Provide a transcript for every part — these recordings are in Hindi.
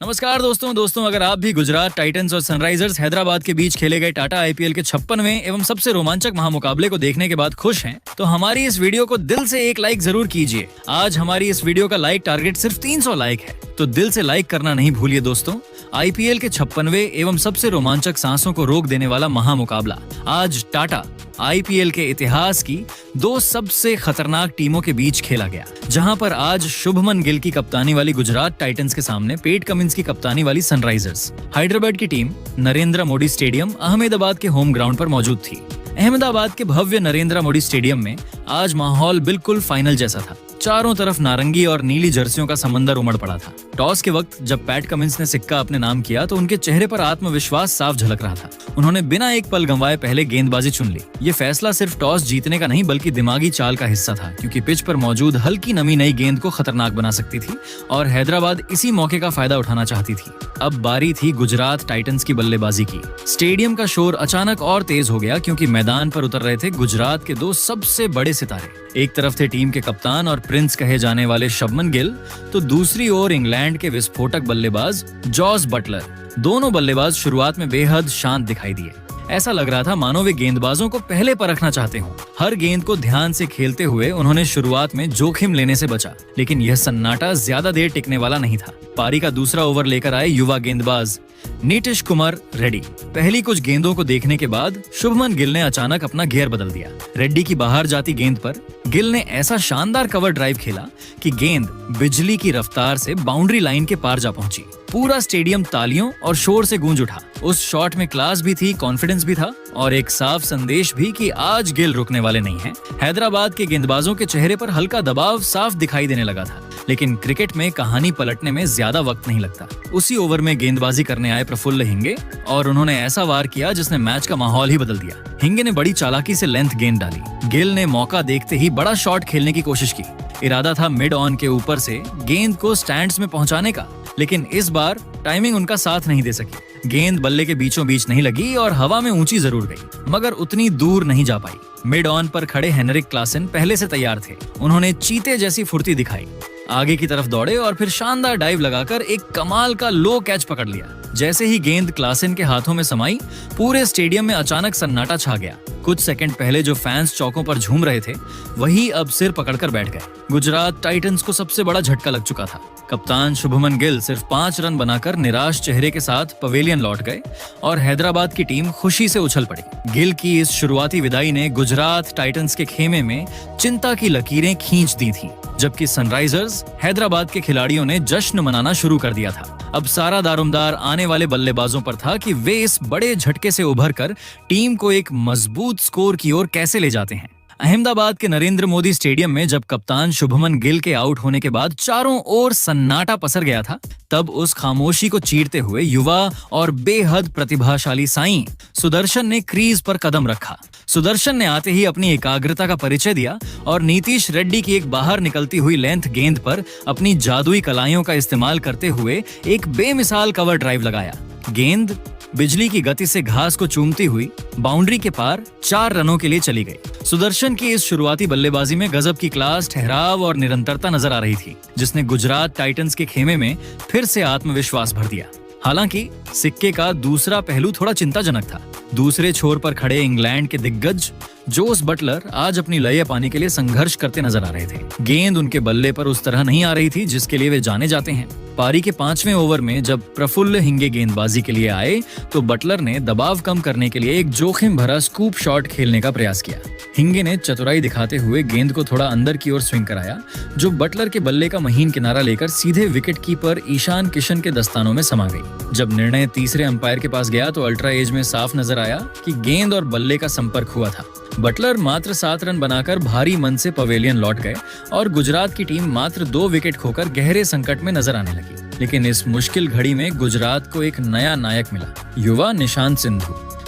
नमस्कार दोस्तों अगर आप भी गुजरात टाइटंस और सनराइजर्स हैदराबाद के बीच खेले गए टाटा आईपीएल के 56वें एवं सबसे रोमांचक महामुकाबले को देखने के बाद खुश हैं, तो हमारी इस वीडियो को दिल से एक लाइक जरूर कीजिए। आज हमारी इस वीडियो का लाइक टारगेट सिर्फ 300 लाइक है, तो दिल से लाइक करना नहीं भूलिए दोस्तों। आईपीएल के 56वें एवं सबसे रोमांचक सांसों को रोक देने वाला महामुकाबला आज टाटा आईपीएल के इतिहास की दो सबसे खतरनाक टीमों के बीच खेला गया, जहां पर आज शुभमन गिल की कप्तानी वाली गुजरात टाइटंस के सामने पैट कमिंस की कप्तानी वाली सनराइजर्स हैदराबाद की टीम नरेंद्र मोदी स्टेडियम अहमदाबाद के होम ग्राउंड पर मौजूद थी। अहमदाबाद के भव्य नरेंद्र मोदी स्टेडियम में आज माहौल बिल्कुल फाइनल जैसा था। चारों तरफ नारंगी और नीली जर्सियों का समंदर उमड़ पड़ा था। टॉस के वक्त जब पैट कमिंस ने सिक्का अपने नाम किया तो उनके चेहरे पर आत्मविश्वास साफ झलक रहा था। उन्होंने बिना एक पल गंवाए पहले गेंदबाजी चुन ली। ये फैसला सिर्फ टॉस जीतने का नहीं बल्कि दिमागी चाल का हिस्सा था, क्योंकि पिच पर मौजूद हल्की नमी नई गेंद को खतरनाक बना सकती थी और हैदराबाद इसी मौके का फायदा उठाना चाहती थी। अब बारी थी गुजरात टाइटंस की बल्लेबाजी की। स्टेडियम का शोर अचानक और तेज हो गया, क्योंकि मैदान पर उतर रहे थे गुजरात के दो सबसे बड़े सितारे। एक तरफ थे टीम के कप्तान और प्रिंस कहे जाने वाले शुभमन गिल, तो दूसरी ओर इंग्लैंड के विस्फोटक बल्लेबाज जॉस बटलर। दोनों बल्लेबाज शुरुआत में बेहद शांत दिखाई दिए। ऐसा लग रहा था मानो वे गेंदबाजों को पहले परखना चाहते हों। हर गेंद को ध्यान से खेलते हुए उन्होंने शुरुआत में जोखिम लेने से बचा, लेकिन यह सन्नाटा ज्यादा देर टिकने वाला नहीं था। पारी का दूसरा ओवर लेकर आए युवा गेंदबाज नीतीश कुमार रेड्डी। पहली कुछ गेंदों को देखने के बाद शुभमन गिल ने अचानक अपना गियर बदल दिया। रेड्डी की बाहर जाती गेंद पर गिल ने ऐसा शानदार कवर ड्राइव खेला कि गेंद बिजली की रफ्तार से बाउंड्री लाइन के पार जा पहुंची। पूरा स्टेडियम तालियों और शोर से गूंज उठा। उस शॉट में क्लास भी थी, कॉन्फिडेंस भी था और एक साफ संदेश भी कि आज गिल रुकने वाले नहीं हैं। हैदराबाद के गेंदबाजों के चेहरे पर हल्का दबाव साफ दिखाई देने लगा था, लेकिन क्रिकेट में कहानी पलटने में ज्यादा वक्त नहीं लगता। उसी ओवर में गेंदबाजी करने आए प्रफुल्ल हिंगे और उन्होंने ऐसा वार किया जिसने मैच का माहौल ही बदल दिया। हिंगे ने बड़ी चालाकी से लेंथ गेंद डाली। गिल ने मौका देखते ही बड़ा शॉट खेलने की कोशिश की। इरादा था मिड ऑन के ऊपर से गेंद को स्टैंड्स में पहुंचाने का, लेकिन इस बार टाइमिंग उनका साथ नहीं दे सकी। गेंद बल्ले के बीचों बीच नहीं लगी और हवा में ऊंची जरूर गई, मगर उतनी दूर नहीं जा पाई। मिड ऑन पर खड़े हेनरिक क्लासन पहले से तैयार थे। उन्होंने चीते जैसी फुर्ती दिखाई, आगे की तरफ दौड़े और फिर शानदार डाइव लगाकर एक कमाल का लो कैच पकड़ लिया। जैसे ही गेंद क्लासन के हाथों में समाई, पूरे स्टेडियम में अचानक सन्नाटा छा गया। कुछ सेकंड पहले जो फैंस चौकों पर झूम रहे थे, वही अब सिर पकड़कर बैठ गए। गुजरात टाइटंस को सबसे बड़ा झटका लग चुका था। कप्तान शुभमन गिल सिर्फ 5 रन बनाकर निराश चेहरे के साथ पवेलियन लौट गए और हैदराबाद की टीम खुशी से उछल पड़ी। गिल की इस शुरुआती विदाई ने गुजरात टाइटंस के खेमे में चिंता की लकीरें खींच दी थीं, जबकि सनराइजर्स हैदराबाद के खिलाड़ियों ने जश्न मनाना शुरू कर दिया था। अब सारा दारोमदार आने वाले बल्लेबाजों पर था कि वे इस बड़े झटके से उभरकर टीम को एक मजबूत स्कोर की ओर कैसे ले जाते हैं। अहमदाबाद के नरेंद्र मोदी स्टेडियम में जब कप्तान शुभमन गिल के आउट होने के बाद चारों ओर सन्नाटा पसर गया था, तब उस खामोशी को चीरते हुए युवा और बेहद प्रतिभाशाली साईं सुदर्शन ने क्रीज पर कदम रखा। सुदर्शन ने आते ही अपनी एकाग्रता का परिचय दिया और नीतीश रेड्डी की एक बाहर निकलती हुई लेंथ गेंद पर अपनी जादुई कलाइयों का इस्तेमाल करते हुए एक बेमिसाल कवर ड्राइव लगाया। गेंद बिजली की गति से घास को चूमती हुई बाउंड्री के पार 4 रनों के लिए चली गई। सुदर्शन की इस शुरुआती बल्लेबाजी में गजब की क्लास, ठहराव और निरंतरता नजर आ रही थी, जिसने गुजरात टाइटंस के खेमे में फिर से आत्मविश्वास भर दिया। हालांकि सिक्के का दूसरा पहलू थोड़ा चिंताजनक था। दूसरे छोर पर खड़े इंग्लैंड के दिग्गज जोस बटलर आज अपनी लय पाने के लिए संघर्ष करते नजर आ रहे थे। गेंद उनके बल्ले पर उस तरह नहीं आ रही थी जिसके लिए वे जाने जाते हैं। पारी के 5वें ओवर में जब प्रफुल्ल हिंगे गेंदबाजी के लिए आए, तो बटलर ने दबाव कम करने के लिए एक जोखिम भरा स्कूप शॉट खेलने का प्रयास किया। हिंगे ने चतुराई दिखाते हुए गेंद को थोड़ा अंदर की ओर स्विंग कराया, जो बटलर के बल्ले का महीन किनारा लेकर सीधे विकेट कीपर ईशान किशन के दस्तानों में समा गई। जब निर्णय तीसरे अंपायर के पास गया तो अल्ट्रा एज में साफ नजर आया कि गेंद और बल्ले का संपर्क हुआ था। बटलर मात्र 7 रन बनाकर भारी मन से पवेलियन लौट गए और गुजरात की टीम मात्र 2 विकेट खोकर गहरे संकट में नजर आने लगी। लेकिन इस मुश्किल घड़ी में गुजरात को एक नया नायक मिला, युवा निशांत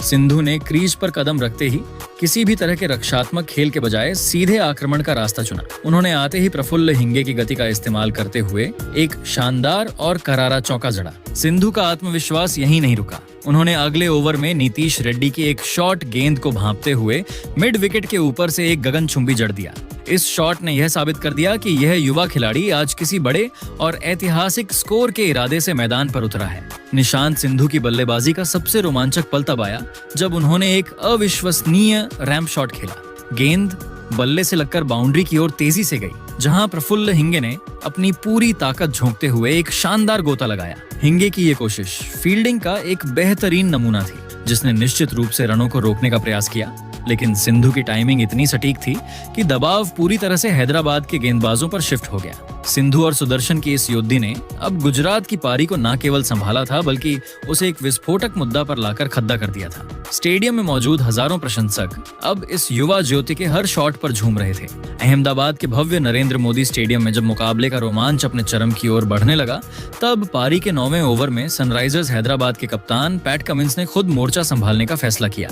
सिंधु ने क्रीज पर कदम रखते ही किसी भी तरह के रक्षात्मक खेल के बजाय सीधे आक्रमण का रास्ता चुना। उन्होंने आते ही प्रफुल्ल हिंगे की गति का इस्तेमाल करते हुए एक शानदार और करारा चौका जड़ा। सिंधु का आत्मविश्वास यहीं नहीं रुका। उन्होंने अगले ओवर में नीतीश रेड्डी की एक शॉर्ट गेंद को भांपते हुए मिड विकेट के ऊपर से एक गगनचुंबी जड़ दिया। इस शॉट ने यह साबित कर दिया कि यह युवा खिलाड़ी आज किसी बड़े और ऐतिहासिक स्कोर के इरादे से मैदान पर उतरा है। निशांत सिंधु की बल्लेबाजी का सबसे रोमांचक पल तब आया जब उन्होंने एक अविश्वसनीय रैंप शॉट खेला। गेंद बल्ले से लगकर बाउंड्री की ओर तेजी से गई, जहां प्रफुल्ल हिंगे ने अपनी पूरी ताकत झोंकते हुए एक शानदार गोता लगाया। हिंगे की ये कोशिश फील्डिंग का एक बेहतरीन नमूना थी, जिसने निश्चित रूप से रनों को रोकने का प्रयास किया, लेकिन सिंधु की टाइमिंग इतनी सटीक थी कि दबाव पूरी तरह से हैदराबाद के गेंदबाजों पर शिफ्ट हो गया। सिंधु और सुदर्शन की इस योद्धि ने अब गुजरात की पारी को न केवल संभाला था, बल्कि उसे एक विस्फोटक मुद्दा पर लाकर खड्डा कर दिया था। स्टेडियम में मौजूद हजारों प्रशंसक अब इस युवा ज्योति के हर शॉट पर झूम रहे थे। अहमदाबाद के भव्य नरेंद्र मोदी स्टेडियम में जब मुकाबले का रोमांच अपने चरम की ओर बढ़ने लगा, तब पारी के 9वें ओवर में सनराइजर्स हैदराबाद के कप्तान पैट कमिंस ने खुद मोर्चा संभालने का फैसला किया।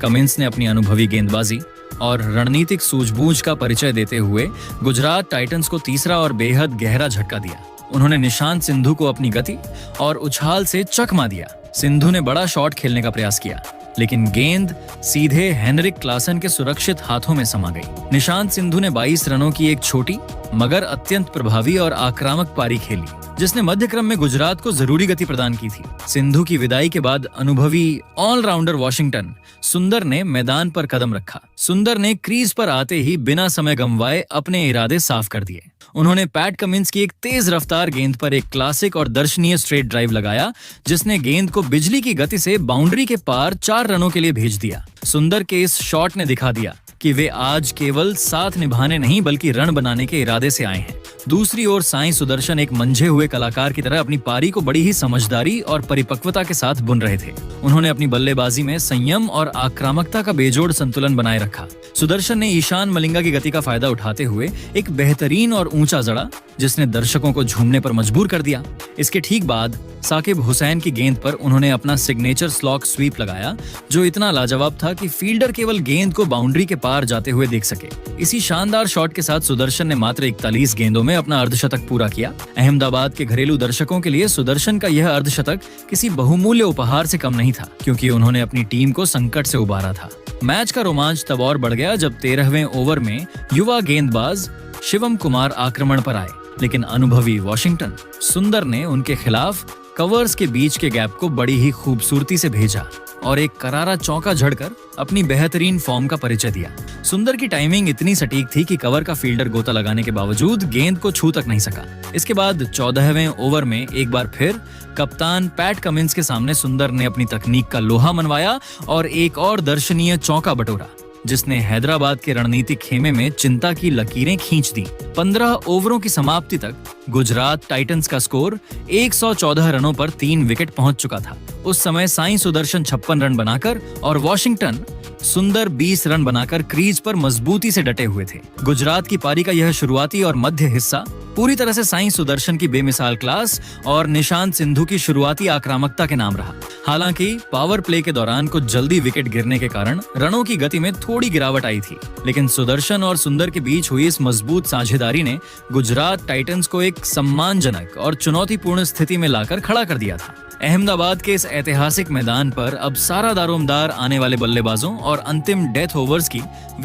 कमिंस ने अपनी अनुभवी गेंदबाजी और रणनीतिक सूझबूझ का परिचय देते हुए गुजरात टाइटंस को तीसरा और बेहद गहरा झटका दिया। उन्होंने निशांत सिंधु को अपनी गति और उछाल से चकमा दिया। सिंधु ने बड़ा शॉट खेलने का प्रयास किया, लेकिन गेंद सीधे हेनरिक क्लासन के सुरक्षित हाथों में समा गई। निशांत सिंधु ने 22 रनों की एक छोटी मगर अत्यंत प्रभावी और आक्रामक पारी खेली, जिसने मध्य क्रम में गुजरात को जरूरी गति प्रदान की थी। सिंधु की विदाई के बाद अनुभवी ऑलराउंडर वॉशिंगटन सुंदर ने मैदान पर कदम रखा। सुंदर ने क्रीज पर आते ही बिना समय गंवाए अपने इरादे साफ कर दिए। उन्होंने पैट कमिंस की एक तेज रफ्तार गेंद पर एक क्लासिक और दर्शनीय स्ट्रेट ड्राइव लगाया, जिसने गेंद को बिजली की गति से बाउंड्री के पार 4 रनों के लिए भेज दिया। सुंदर के इस शॉट ने दिखा दिया कि वे आज केवल साथ निभाने नहीं बल्कि रन बनाने के इरादे से आए हैं। दूसरी ओर साईं सुदर्शन एक मंझे हुए कलाकार की तरह अपनी पारी को बड़ी ही समझदारी और परिपक्वता के साथ बुन रहे थे। उन्होंने अपनी बल्लेबाजी में संयम और आक्रामकता का बेजोड़ संतुलन बनाए रखा। सुदर्शन ने ईशान मलिंगा की गति का फायदा उठाते हुए एक बेहतरीन और ऊंचा जड़ा, जिसने दर्शकों को झूमने पर मजबूर कर दिया। इसके ठीक बाद साकिब हुसैन की गेंद पर उन्होंने अपना सिग्नेचर स्लॉक स्वीप लगाया, जो इतना लाजवाब था कि फील्डर केवल गेंद को बाउंड्री के पार जाते हुए देख सके। इसी शानदार शॉट के साथ सुदर्शन ने मात्र 41 गेंदों में अपना अर्धशतक पूरा किया। अहमदाबाद के घरेलू दर्शकों के लिए सुदर्शन का यह अर्धशतक किसी बहुमूल्य उपहार से कम नहीं था, क्योंकि उन्होंने अपनी टीम को संकट से उबारा था। मैच का रोमांच तब और बढ़ गया जब 13वें ओवर में युवा गेंदबाज शिवम कुमार आक्रमण पर आए, लेकिन अनुभवी वॉशिंगटन सुंदर ने उनके खिलाफ कवर्स के बीच के गैप को बड़ी ही खूबसूरती से भेजा और एक करारा चौका झड़कर अपनी बेहतरीन फॉर्म का परिचय दिया। सुंदर की टाइमिंग इतनी सटीक थी कि कवर का फील्डर गोता लगाने के बावजूद गेंद को छू तक नहीं सका। इसके बाद 14वें ओवर में एक बार फिर कप्तान पैट कमिंस के सामने सुंदर ने अपनी तकनीक का लोहा मनवाया और एक और दर्शनीय चौका बटोरा, जिसने हैदराबाद के रणनीतिक खेमे में चिंता की लकीरें खींच दी। 15 ओवरों की समाप्ति तक गुजरात टाइटंस का स्कोर 114 रनों पर 3 विकेट पहुंच चुका था। उस समय साईं सुदर्शन 56 रन बनाकर और वॉशिंगटन सुंदर 20 रन बनाकर क्रीज पर मजबूती से डटे हुए थे। गुजरात की पारी का यह शुरुआती और मध्य हिस्सा पूरी तरह से साईं सुदर्शन की बेमिसाल क्लास और निशांत सिंधु की शुरुआती आक्रामकता के नाम रहा। हालांकि पावर प्ले के दौरान कुछ जल्दी विकेट गिरने के कारण रनों की गति में थोड़ी गिरावट आई थी, लेकिन सुदर्शन और सुंदर के बीच हुई इस मजबूत साझेदारी ने गुजरात टाइटंस को एक सम्मानजनक और चुनौतीपूर्ण स्थिति में लाकर खड़ा कर दिया था। अहमदाबाद के इस ऐतिहासिक मैदान पर अब सारा दारोमदार आने वाले बल्लेबाजों और अंतिम डेथ ओवर्स की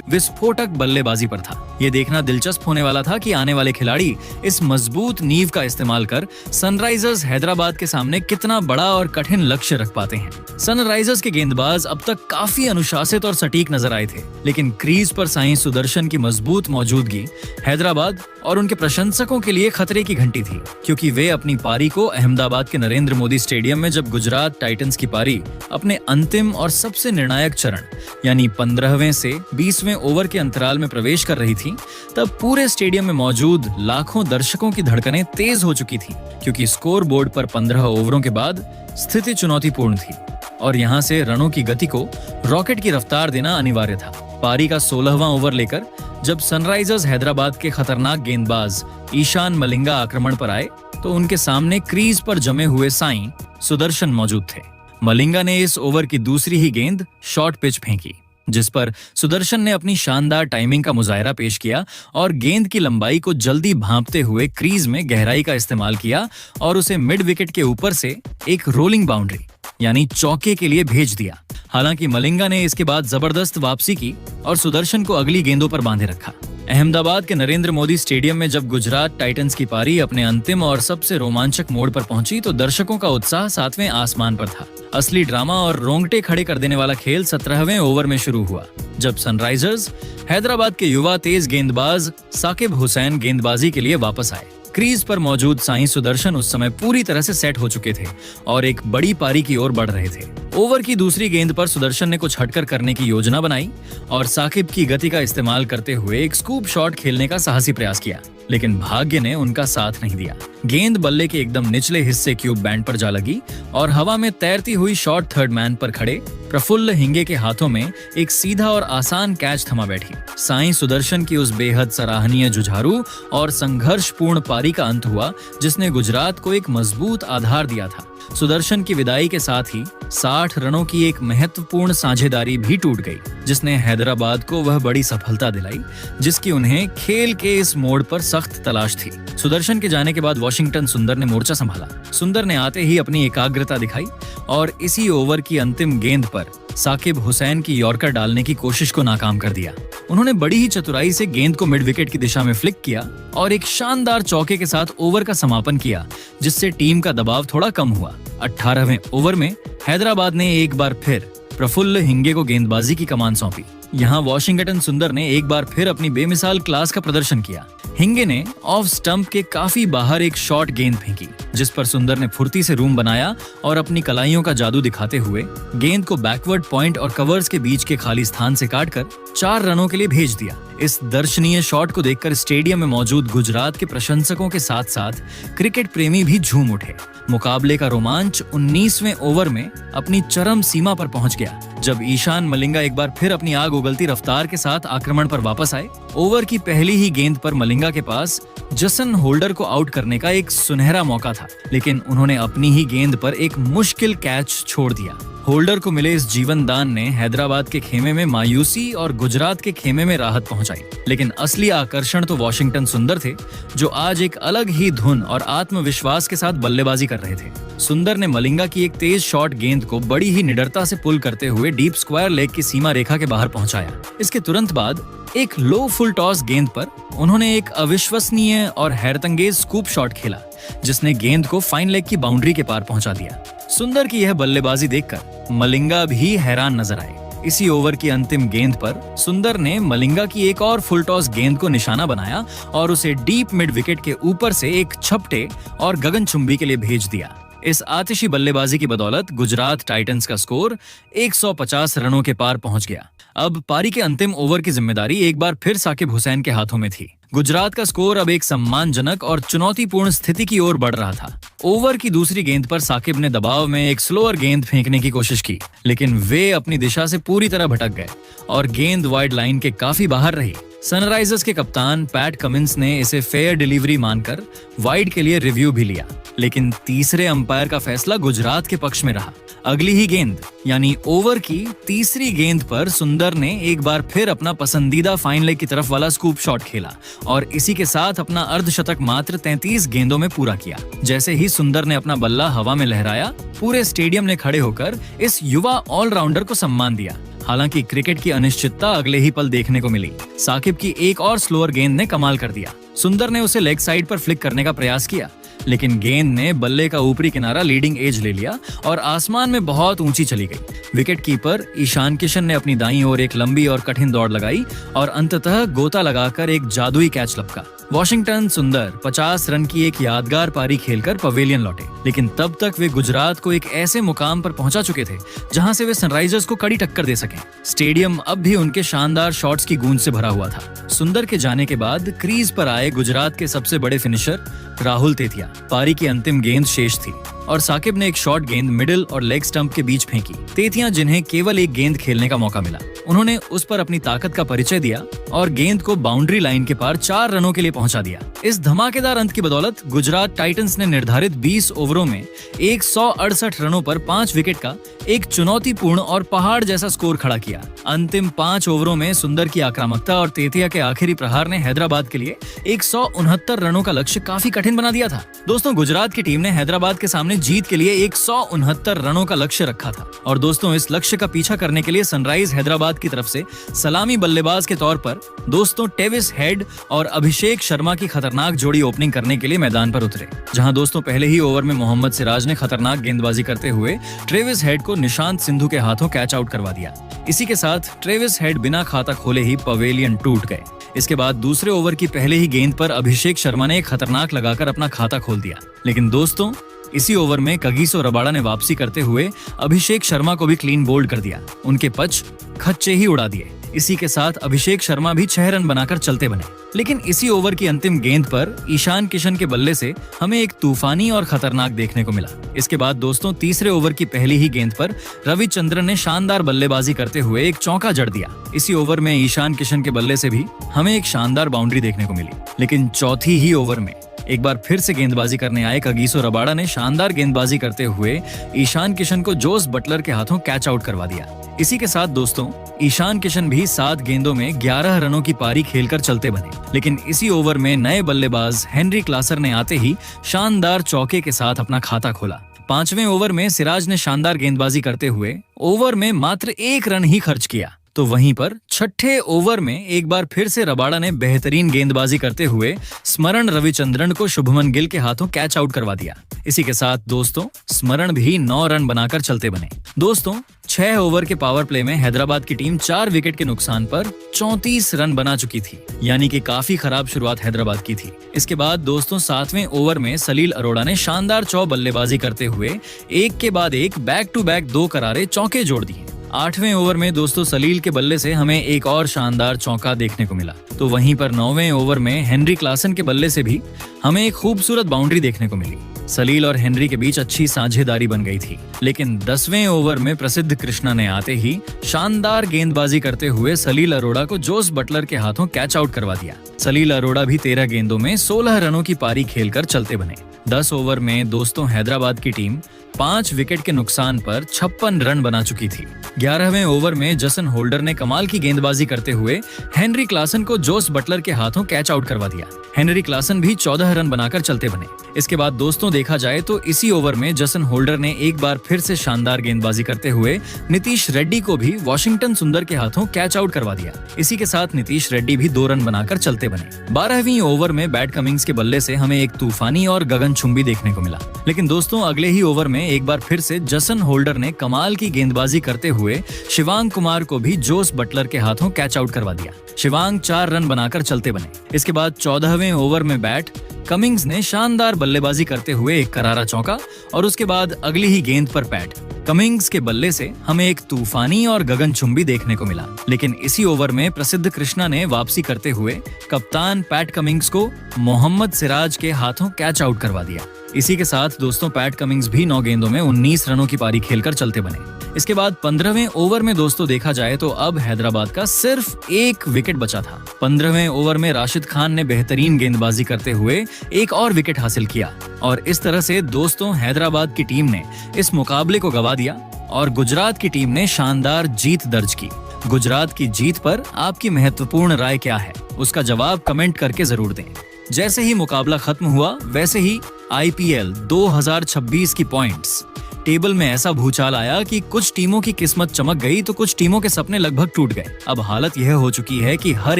विस्फोटक बल्लेबाजी पर था। ये देखना दिलचस्प होने वाला था कि आने वाले खिलाड़ी इस मजबूत नींव का इस्तेमाल कर सनराइजर्स हैदराबाद के सामने कितना बड़ा और कठिन लक्ष्य रख पाते हैं। सनराइजर्स के गेंदबाज अब तक काफी अनुशासित और सटीक नजर आए थे, लेकिन क्रीज पर साईं सुदर्शन की मजबूत मौजूदगी हैदराबाद और उनके प्रशंसकों के लिए खतरे की घंटी थी, क्योंकि वे अपनी पारी को अहमदाबाद के नरेंद्र मोदी स्टेडियम में जब गुजरात टाइटंस की पारी अपने अंतिम और सबसे निर्णायक चरण यानी 15वें से 20वें ओवर के अंतराल में प्रवेश कर रही थी, तब पूरे स्टेडियम में मौजूद लाखों दर्शकों की धड़कनें तेज हो चुकी थी, क्योंकि स्कोर बोर्ड पर 15 ओवरों के बाद स्थिति चुनौतीपूर्ण थी और यहां से रनों की गति को रॉकेट की रफ्तार देना अनिवार्य था। पारी का 16वां ओवर लेकर जब सनराइजर्स हैदराबाद के खतरनाक गेंदबाज ईशान मलिंगा आक्रमण पर आए, तो उनके सामने क्रीज पर जमे हुए साईं सुदर्शन मौजूद थे। मलिंगा ने इस ओवर की दूसरी ही गेंद शॉर्ट पिच फेंकी, जिस पर सुदर्शन ने अपनी शानदार टाइमिंग का मुजाहिरा पेश किया और गेंद की लंबाई को जल्दी भांपते हुए क्रीज में गहराई का इस्तेमाल किया और उसे मिड विकेट के ऊपर से एक रोलिंग बाउंड्री यानी चौके के लिए भेज दिया। हालांकि मलिंगा ने इसके बाद जबरदस्त वापसी की और सुदर्शन को अगली गेंदों पर बांधे रखा। अहमदाबाद के नरेंद्र मोदी स्टेडियम में जब गुजरात टाइटंस की पारी अपने अंतिम और सबसे रोमांचक मोड़ पर पहुंची तो दर्शकों का उत्साह 7वें आसमान पर था। असली ड्रामा और रोंगटे खड़े कर देने वाला खेल 17वें ओवर में शुरू हुआ, जब सनराइजर्स हैदराबाद के युवा तेज गेंदबाज साकिब हुसैन गेंदबाजी के लिए वापस आए। क्रीज पर मौजूद साई सुदर्शन उस समय पूरी तरह से सेट हो चुके थे और एक बड़ी पारी की ओर बढ़ रहे थे। ओवर की दूसरी गेंद पर सुदर्शन ने कुछ हटकर करने की योजना बनाई और साकिब की गति का इस्तेमाल करते हुए एक स्कूप शॉट खेलने का साहसी प्रयास किया, लेकिन भाग्य ने उनका साथ नहीं दिया। गेंद बल्ले के एकदम निचले हिस्से क्यूब बैंड पर जा लगी और हवा में तैरती हुई शॉर्ट थर्ड मैन पर खड़े प्रफुल्ल हिंगे के हाथों में एक सीधा और आसान कैच थमा बैठी। साई सुदर्शन की उस बेहद सराहनीय जुझारू और संघर्षपूर्ण पारी का अंत हुआ, जिसने गुजरात को एक मजबूत आधार दिया था। सुदर्शन की विदाई के साथ ही 60 रनों की एक महत्वपूर्ण साझेदारी भी टूट गई, जिसने हैदराबाद को वह बड़ी सफलता दिलाई जिसकी उन्हें खेल के इस मोड़ पर सख्त तलाश थी। सुदर्शन के जाने के बाद वॉशिंगटन सुंदर ने मोर्चा संभाला। सुंदर ने आते ही अपनी एकाग्रता दिखाई और इसी ओवर की अंतिम गेंद पर साकिब हुसैन की यॉर्कर डालने की कोशिश को नाकाम कर दिया। उन्होंने बड़ी ही चतुराई से गेंद को मिड विकेट की दिशा में फ्लिक किया और एक शानदार चौके के साथ ओवर का समापन किया, जिससे टीम का दबाव थोड़ा कम हुआ। 18वें ओवर में हैदराबाद ने एक बार फिर प्रफुल्ल हिंगे को गेंदबाजी की कमान सौंपी। यहाँ वॉशिंगटन सुंदर ने एक बार फिर अपनी बेमिसाल क्लास का प्रदर्शन किया। हिंगे ने ऑफ स्टंप के काफी बाहर एक शॉर्ट गेंद फेंकी, जिस पर सुंदर ने फुर्ती से रूम बनाया और अपनी कलाइयों का जादू दिखाते हुए गेंद को बैकवर्ड पॉइंट और कवर्स के बीच के खाली स्थान से काटकर 4 रनों के लिए भेज दिया। इस दर्शनीय शॉट को देखकर स्टेडियम में मौजूद गुजरात के प्रशंसकों के साथ साथ क्रिकेट प्रेमी भी झूम उठे। मुकाबले का रोमांच 19वें ओवर में अपनी चरम सीमा पर पहुंच गया, जब ईशान मलिंगा एक बार फिर अपनी आग उगलती रफ्तार के साथ आक्रमण पर वापस आए। ओवर की पहली ही गेंद पर मलिंगा के पास जसन होल्डर को आउट करने का एक सुनहरा मौका था, लेकिन उन्होंने अपनी ही गेंद पर एक मुश्किल कैच छोड़ दिया। होल्डर को मिले इस जीवन दान ने हैदराबाद के खेमे में मायूसी और गुजरात के खेमे में राहत पहुंचाई, लेकिन असली आकर्षण तो वॉशिंगटन सुंदर थे, जो आज एक अलग ही धुन और आत्मविश्वास के साथ बल्लेबाजी कर रहे थे। सुंदर ने मलिंगा की एक तेज शॉट गेंद को बड़ी ही निडरता से पुल करते हुए डीप स्क्वायर लेग की सीमा रेखा के बाहर पहुंचाया। इसके तुरंत बाद एक लो फुल टॉस गेंद पर उन्होंने एक अविश्वसनीय और हैरतअंगेज स्कूप शॉट खेला, जिसने गेंद को फाइन लेग की बाउंड्री के पार पहुंचा दिया। सुंदर की यह बल्लेबाजी देखकर मलिंगा भी हैरान नजर आए। इसी ओवर की अंतिम गेंद पर सुंदर ने मलिंगा की एक और फुल टॉस गेंद को निशाना बनाया और उसे डीप मिड विकेट के ऊपर से एक छपटे और गगनचुंबी के लिए भेज दिया। इस आतिशी बल्लेबाजी की बदौलत गुजरात टाइटंस का स्कोर 150 रनों के पार पहुंच गया। अब पारी के अंतिम ओवर की जिम्मेदारी एक बार फिर साकिब हुसैन के हाथों में थी। गुजरात का स्कोर अब एक सम्मानजनक और चुनौतीपूर्ण स्थिति की ओर बढ़ रहा था। ओवर की दूसरी गेंद पर साकिब ने दबाव में एक स्लोअर गेंद फेंकने की कोशिश की, लेकिन वे अपनी दिशा से पूरी तरह भटक गए और गेंद वाइड लाइन के काफी बाहर रही। सनराइजर्स के कप्तान पैट कमिंस ने इसे फेयर डिलीवरी मानकर वाइड के लिए रिव्यू भी लिया, लेकिन तीसरे अंपायर का फैसला गुजरात के पक्ष में रहा। अगली ही गेंद यानी ओवर की तीसरी गेंद पर सुंदर ने एक बार फिर अपना पसंदीदा फाइन लेग की तरफ वाला स्कूप शॉट खेला और इसी के साथ अपना अर्धशतक मात्र 33 गेंदों में पूरा किया। जैसे ही सुंदर ने अपना बल्ला हवा में लहराया, पूरे स्टेडियम ने खड़े होकर इस युवा ऑलराउंडर को सम्मान दिया। हालांकि क्रिकेट की अनिश्चितता अगले ही पल देखने को मिली। साकिब की एक और स्लोअर गेंद ने कमाल कर दिया। सुंदर ने उसे लेग साइड पर फ्लिक करने का प्रयास किया, लेकिन गेंद ने बल्ले का ऊपरी किनारा लीडिंग एज ले लिया और आसमान में बहुत ऊंची चली गई। विकेट कीपर ईशान किशन ने अपनी दाईं ओर एक लंबी और कठिन दौड़ लगाई और अंततः गोता लगाकर एक जादुई कैच लपका। वॉशिंगटन सुंदर 50 रन की एक यादगार पारी खेलकर पवेलियन लौटे, लेकिन तब तक वे गुजरात को एक ऐसे मुकाम पर पहुंचा चुके थे जहां से वे सनराइजर्स को कड़ी टक्कर दे सकें। स्टेडियम अब भी उनके शानदार शॉट्स की गूंज से भरा हुआ था। सुंदर के जाने के बाद क्रीज पर आए गुजरात के सबसे बड़े फिनिशर राहुल तेतिया। पारी की अंतिम गेंद शेष थी और साकिब ने एक शॉर्ट गेंद मिडिल और लेग स्टंप के बीच फेंकी। तेतिया, जिन्हें केवल एक गेंद खेलने का मौका मिला, उन्होंने उस पर अपनी ताकत का परिचय दिया और गेंद को बाउंड्री लाइन के पार 4 रनों के लिए पहुंचा दिया। इस धमाकेदार अंत की बदौलत गुजरात टाइटंस ने निर्धारित 20 ओवरों में 168 रनों पर 5 विकेट का एक चुनौतीपूर्ण और पहाड़ जैसा स्कोर खड़ा किया। अंतिम 5 ओवरों में सुंदर की आक्रामकता और तेतिया के आखिरी प्रहार ने हैदराबाद के लिए 169 रनों का लक्ष्य काफी कठिन बना दिया था। दोस्तों, गुजरात की टीम ने हैदराबाद के सामने जीत के लिए 169 रनों का लक्ष्य रखा था और दोस्तों, इस लक्ष्य का पीछा करने के लिए सनराइज हैदराबाद हैदराबाद की तरफ से सलामी बल्लेबाज के तौर पर दोस्तों टेविस हेड और अभिषेक शर्मा की खतरनाक जोड़ी ओपनिंग करने के लिए मैदान पर उतरे, जहां दोस्तों पहले ही ओवर में मोहम्मद सिराज ने खतरनाक गेंदबाजी करते हुए ट्रेविस हेड को निशांत सिंधु के हाथों कैच आउट करवा दिया। इसी के साथ ट्रेविस हेड बिना खाता खोले ही पवेलियन टूट गए। इसके बाद दूसरे ओवर की पहले ही गेंद पर अभिषेक शर्मा ने एक खतरनाक लगाकर अपना खाता खोल दिया, लेकिन दोस्तों इसी ओवर में कगिसो रबाडा ने वापसी करते हुए अभिषेक शर्मा को भी क्लीन बोल्ड कर दिया। उनके पच खच्चे ही उड़ा दिए। इसी के साथ अभिषेक शर्मा भी 6 रन बनाकर चलते बने। लेकिन इसी ओवर की अंतिम गेंद पर ईशान किशन के बल्ले से हमें एक तूफानी और खतरनाक देखने को मिला। इसके बाद दोस्तों तीसरे ओवर की पहली ही गेंद पर रविचंद्रन ने शानदार बल्लेबाजी करते हुए एक चौका जड़ दिया। इसी ओवर में ईशान किशन के बल्ले से भी हमें एक शानदार बाउंड्री देखने को मिली। लेकिन चौथी ही ओवर में एक बार फिर से गेंदबाजी करने आए कगिसो रबाडा ने शानदार गेंदबाजी करते हुए ईशान किशन को जोस बटलर के हाथों कैच आउट करवा दिया। इसी के साथ दोस्तों ईशान किशन भी 7 गेंदों में 11 रनों की पारी खेलकर चलते बने। लेकिन इसी ओवर में नए बल्लेबाज हेनरी क्लासन ने आते ही शानदार चौके के साथ अपना खाता खोला। 5वें ओवर में सिराज ने शानदार गेंदबाजी करते हुए ओवर में मात्र 1 रन ही खर्च किया। तो वहीं पर 6ठे ओवर में एक बार फिर से रबाडा ने बेहतरीन गेंदबाजी करते हुए स्मरण रविचंद्रन को शुभमन गिल के हाथों कैच आउट करवा दिया। इसी के साथ दोस्तों स्मरण भी 9 रन बनाकर चलते बने। दोस्तों 6 ओवर के पावर प्ले में हैदराबाद की टीम 4 विकेट के नुकसान पर 34 रन बना चुकी थी, यानी कि काफी खराब शुरुआत हैदराबाद की थी। इसके बाद दोस्तों 7वें ओवर में सलील अरोड़ा ने शानदार बल्लेबाजी करते हुए एक के बाद एक बैक टू बैक 2 करारे चौके जोड़ दिए। 8वें ओवर में दोस्तों सलील के बल्ले से हमें एक और शानदार चौका देखने को मिला। तो वहीं पर 9वें ओवर में हेनरी क्लासन के बल्ले से भी हमें एक खूबसूरत बाउंड्री देखने को मिली। सलील और हेनरी के बीच अच्छी साझेदारी बन गई थी। लेकिन 10वें ओवर में प्रसिद्ध कृष्णा ने आते ही शानदार गेंदबाजी करते हुए सलील अरोड़ा को जोस बटलर के हाथों कैच आउट करवा दिया। सलील अरोड़ा भी 13 गेंदों में 16 रनों की पारी खेलकर चलते बने। 10 ओवर में दोस्तों हैदराबाद की टीम 5 विकेट के नुकसान पर 56 रन बना चुकी थी। 11वें ओवर में जसन होल्डर ने कमाल की गेंदबाजी करते हुए हेनरी क्लासन को जोस बटलर के हाथों कैच आउट करवा दिया। हेनरी क्लासन भी 14 रन बनाकर चलते बने। इसके बाद दोस्तों देखा जाए तो इसी ओवर में जसन होल्डर ने एक बार फिर से शानदार गेंदबाजी करते हुए नीतीश रेड्डी को भी वॉशिंगटन सुंदर के हाथों कैच आउट करवा दिया। इसी के साथ नीतीश रेड्डी भी 2 रन बनाकर चलते बने। 12वीं ओवर में बैट कमिंग्स के बल्ले से हमें एक तूफानी और गगनचुंबी देखने को मिला। लेकिन दोस्तों अगले ही ओवर में एक बार फिर से जसन होल्डर ने कमाल की गेंदबाजी करते हुए शिवांग कुमार को भी जोस बटलर के हाथों कैच आउट करवा दिया। शिवांग 4 रन बनाकर चलते बने। इसके बाद 14वें ओवर में बैट कमिंग्स ने शानदार बल्लेबाजी करते हुए एक करारा चौका और उसके बाद अगली ही गेंद पर पैट कमिंग्स के बल्ले से हमें एक तूफानी और गगनचुंबी देखने को मिला। लेकिन इसी ओवर में प्रसिद्ध कृष्णा ने वापसी करते हुए कप्तान पैट कमिंग्स को मोहम्मद सिराज के हाथों कैच आउट करवा दिया। इसी के साथ दोस्तों पैट कमिंग्स भी 9 गेंदों में 19 रनों की पारी खेलकर चलते बने। इसके बाद 15वें ओवर में दोस्तों देखा जाए तो अब हैदराबाद का सिर्फ 1 विकेट बचा था। 15वें ओवर में राशिद खान ने बेहतरीन गेंदबाजी करते हुए एक और विकेट हासिल किया और इस तरह से दोस्तों हैदराबाद की टीम ने इस मुकाबले को गंवा दिया और गुजरात की टीम ने शानदार जीत दर्ज की। गुजरात की जीत पर आपकी महत्वपूर्ण राय क्या है, उसका जवाब कमेंट करके जरूर दें। जैसे ही मुकाबला खत्म हुआ वैसे ही IPL 2026 की पॉइंट्स टेबल में ऐसा भूचाल आया कि कुछ टीमों की किस्मत चमक गई तो कुछ टीमों के सपने लगभग टूट गए। अब हालत यह हो चुकी है कि हर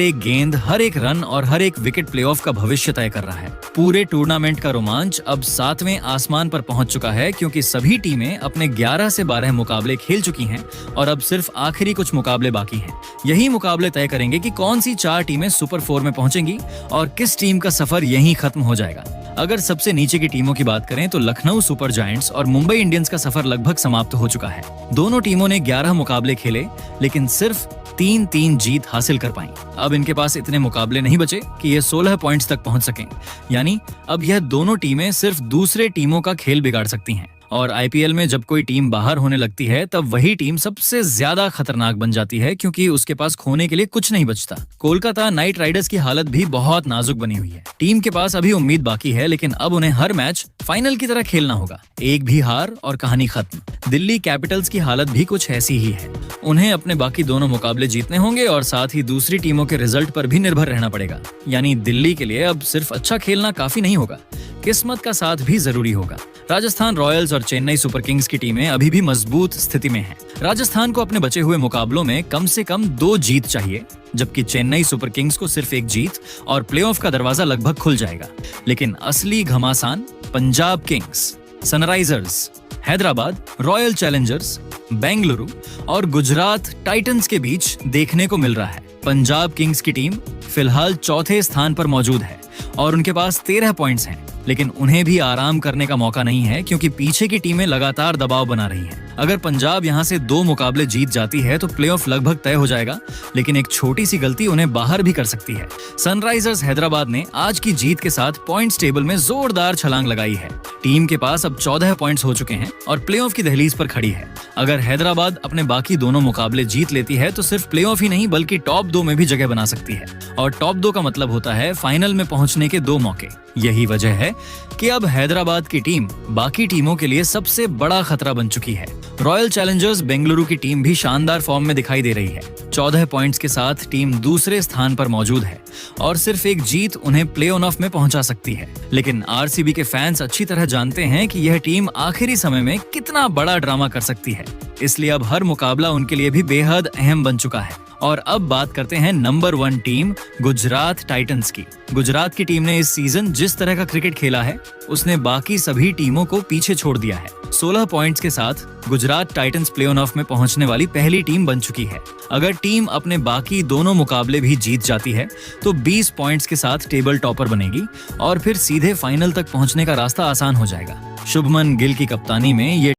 एक गेंद, हर एक रन और हर एक विकेट प्लेऑफ का भविष्य तय कर रहा है। पूरे टूर्नामेंट का रोमांच अब 7वें आसमान पर पहुंच चुका है क्योंकि सभी टीमें अपने 11 से 12 मुकाबले खेल चुकी हैं और अब सिर्फ आखिरी कुछ मुकाबले बाकी हैं। यही मुकाबले तय करेंगे कि कौन सी 4 टीमें सुपर 4 में पहुंचेंगी और किस टीम का सफर यहीं खत्म हो जाएगा। अगर सबसे नीचे की टीमों की बात करें तो लखनऊ सुपर जायंट्स और मुंबई इंडियंस का सफर लगभग समाप्त हो चुका है। दोनों टीमों ने 11 मुकाबले खेले लेकिन सिर्फ 3-3 जीत हासिल कर पाई। अब इनके पास इतने मुकाबले नहीं बचे कि ये 16 पॉइंट्स तक पहुंच सकें। यानी अब यह दोनों टीमें सिर्फ दूसरे टीमों का खेल बिगाड़ सकती हैं। और IPL में जब कोई टीम बाहर होने लगती है तब वही टीम सबसे ज्यादा खतरनाक बन जाती है क्योंकि उसके पास खोने के लिए कुछ नहीं बचता। कोलकाता नाइट राइडर्स की हालत भी बहुत नाजुक बनी हुई है। टीम के पास अभी उम्मीद बाकी है लेकिन अब उन्हें हर मैच फाइनल की तरह खेलना होगा। एक भी हार और कहानी खत्म। दिल्ली कैपिटल्स की हालत भी कुछ ऐसी ही है। उन्हें अपने बाकी दोनों मुकाबले जीतने होंगे और साथ ही दूसरी टीमों के रिजल्ट पर भी निर्भर रहना पड़ेगा। यानी दिल्ली के लिए अब सिर्फ अच्छा खेलना काफी नहीं होगा। किस्मत का साथ भी जरूरी होगा। राजस्थान रॉयल्स और चेन्नई सुपर किंग्स की टीमें अभी भी मजबूत स्थिति में हैं। राजस्थान को अपने बचे हुए मुकाबलों में कम से कम 2 जीत चाहिए, जबकि चेन्नई सुपर किंग्स को सिर्फ 1 जीत और प्लेऑफ का दरवाजा लगभग खुल जाएगा। लेकिन असली घमासान Punjab Kings, Sunrisers Hyderabad, royal Challengers Bengaluru और गुजरात टाइटंस के बीच देखने को मिल रहा है। पंजाब किंग्स की टीम फिलहाल चौथे स्थान पर मौजूद है और उनके पास 13 पॉइंट्स हैं, लेकिन उन्हें भी आराम करने का मौका नहीं है क्योंकि पीछे की टीमें लगातार दबाव बना रही हैं। अगर पंजाब यहां से 2 मुकाबले जीत जाती है तो प्लेऑफ लगभग तय हो जाएगा, लेकिन एक छोटी सी गलती उन्हें बाहर भी कर सकती है। सनराइजर्स हैदराबाद ने आज की जीत के साथ पॉइंट्स टेबल में जोरदार छलांग लगाई है। टीम के पास अब 14 पॉइंट्स हो चुके हैं और प्लेऑफ की दहलीज पर खड़ी है। अगर हैदराबाद अपने बाकी दोनों मुकाबले जीत लेती है तो सिर्फ प्लेऑफ ही नहीं बल्कि टॉप 2 में भी जगह बना सकती है, और टॉप 2 का मतलब होता है फाइनल में पहुंचने के 2 मौके। यही वजह है कि अब हैदराबाद की टीम बाकी टीमों के लिए सबसे बड़ा खतरा बन चुकी है। रॉयल चैलेंजर्स बेंगलुरु की टीम भी शानदार फॉर्म में दिखाई दे रही है। 14 पॉइंट्स के साथ टीम दूसरे स्थान पर मौजूद है और सिर्फ 1 जीत उन्हें प्ले ऑफ में पहुंचा सकती है। लेकिन आरसीबी के फैंस अच्छी तरह जानते हैं कि यह टीम आखिरी समय में कितना बड़ा ड्रामा कर सकती है, इसलिए अब हर मुकाबला उनके लिए भी बेहद अहम बन चुका है। और अब बात करते हैं नंबर 1 टीम गुजरात टाइटंस की। गुजरात की टीम ने इस सीजन जिस तरह का क्रिकेट खेला है उसने बाकी सभी टीमों को पीछे छोड़ दिया है। 16 पॉइंट्स के साथ गुजरात टाइटंस प्ले ऑफ में पहुंचने वाली पहली टीम बन चुकी है। अगर टीम अपने बाकी दोनों मुकाबले भी जीत जाती है तो 20 पॉइंट्स के साथ टेबल टॉपर बनेगी और फिर सीधे फाइनल तक पहुंचने का रास्ता आसान हो जाएगा। शुभमन गिल की कप्तानी में ये